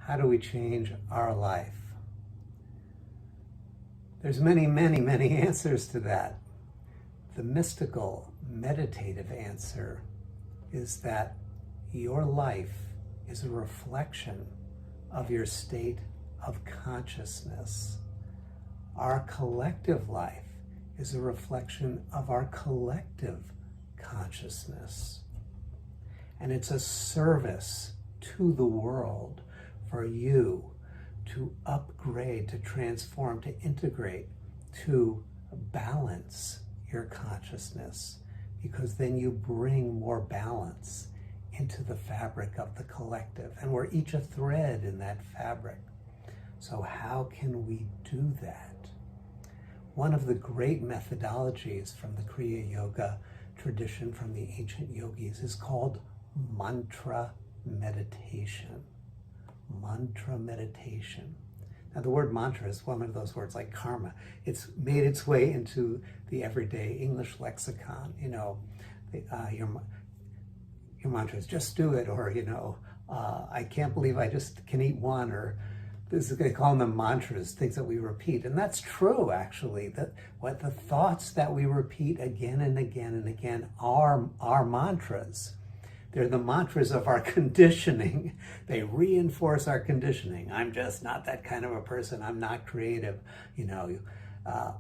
How do we change our life? There's many, many, many answers to that. The mystical, meditative answer is that your life is a reflection of your state of consciousness. Our collective life is a reflection of our collective consciousness. And it's a service to the world for you to upgrade, to transform, to integrate, to balance your consciousness, because then you bring more balance into the fabric of the collective. And we're each a thread in that fabric. So how can we do that? One of the great methodologies from the Kriya Yoga tradition, from the ancient yogis, is called mantra meditation. Mantra meditation. Now, the word mantra is one of those words like karma. It's made its way into the everyday English lexicon. Your mantra is just do it, or I can't believe I just can eat one, or they call them mantras, things that we repeat. And that's true, actually. That what the thoughts that we repeat again and again and again are mantras. They're the mantras of our conditioning. They reinforce our conditioning. I'm just not that kind of a person. I'm not creative.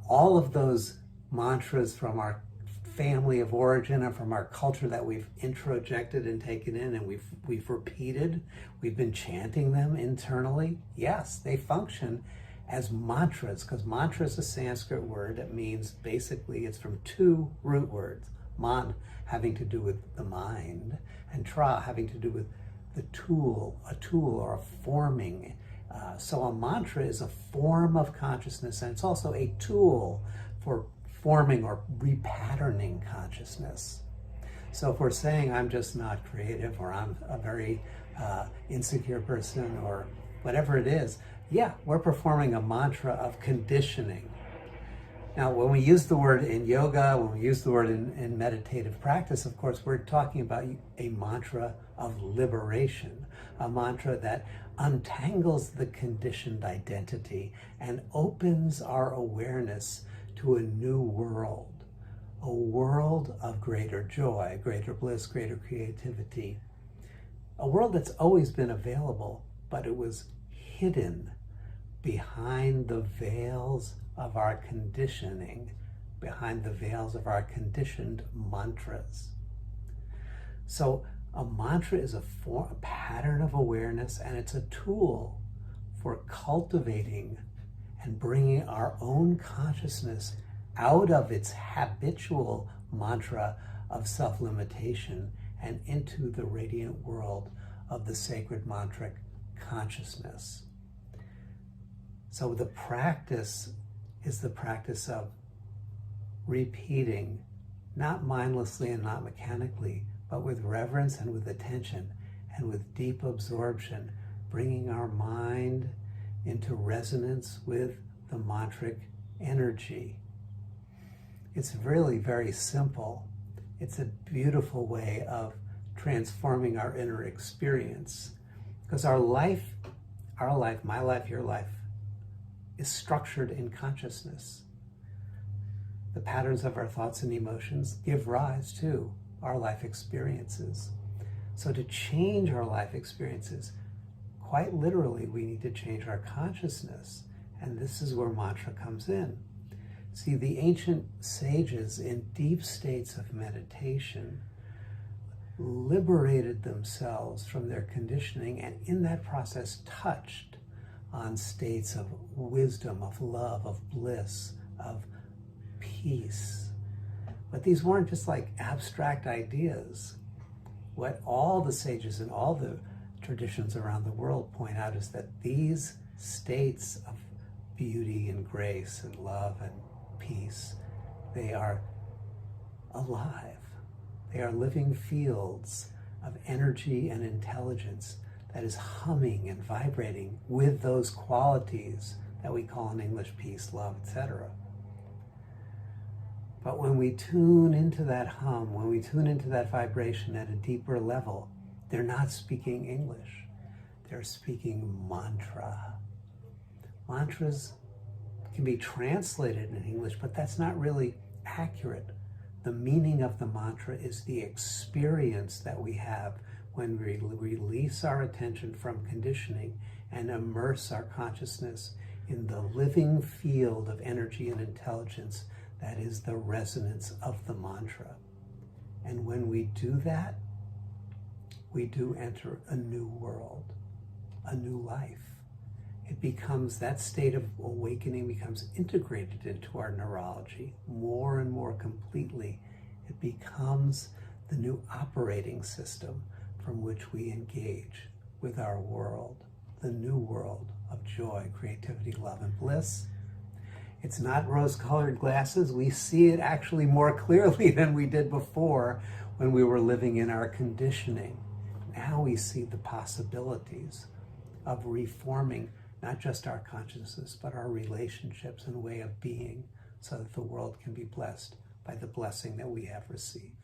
All of those mantras from our family of origin and from our culture that we've introjected and taken in, and we've repeated, we've been chanting them internally. Yes, they function as mantras, because mantra is a Sanskrit word that means, basically, it's from two root words. Man, having to do with the mind, and tra, having to do with the tool, a tool or a forming. So a mantra is a form of consciousness, and it's also a tool for forming or repatterning consciousness. So if we're saying I'm just not creative, or I'm a very insecure person, or whatever it is, yeah, we're performing a mantra of conditioning. Now, when we use the word in yoga, when we use the word in meditative practice, of course, we're talking about a mantra of liberation, a mantra that untangles the conditioned identity and opens our awareness to a new world, a world of greater joy, greater bliss, greater creativity, a world that's always been available, but it was hidden behind the veils of our conditioning, behind the veils of our conditioned mantras. So a mantra is a pattern of awareness, and it's a tool for cultivating and bringing our own consciousness out of its habitual mantra of self-limitation and into the radiant world of the sacred mantric consciousness. So the practice is the practice of repeating, not mindlessly and not mechanically, but with reverence and with attention and with deep absorption, bringing our mind into resonance with the mantric energy. It's really very simple. It's a beautiful way of transforming our inner experience, because our life, my life, your life, is structured in consciousness. The patterns of our thoughts and emotions give rise to our life experiences. So to change our life experiences, quite literally, we need to change our consciousness. And this is where mantra comes in. See, the ancient sages in deep states of meditation liberated themselves from their conditioning, and in that process touched on states of wisdom, of love, of bliss, of peace. But these weren't just like abstract ideas. What all the sages and all the traditions around the world point out is that these states of beauty and grace and love and peace, they are alive. They are living fields of energy and intelligence that is humming and vibrating with those qualities that we call in English peace, love, etc. But when we tune into that hum, when we tune into that vibration at a deeper level, they're not speaking English. They're speaking mantra. Mantras can be translated in English, but that's not really accurate. The meaning of the mantra is the experience that we have when we release our attention from conditioning and immerse our consciousness in the living field of energy and intelligence that is the resonance of the mantra. And when we do that, we do enter a new world, a new life. It becomes, that state of awakening becomes integrated into our neurology more and more completely. It becomes the new operating system from which we engage with our world, the new world of joy, creativity, love, and bliss. It's not rose-colored glasses. We see it actually more clearly than we did before when we were living in our conditioning. Now we see the possibilities of reforming not just our consciousness, but our relationships and way of being, so that the world can be blessed by the blessing that we have received.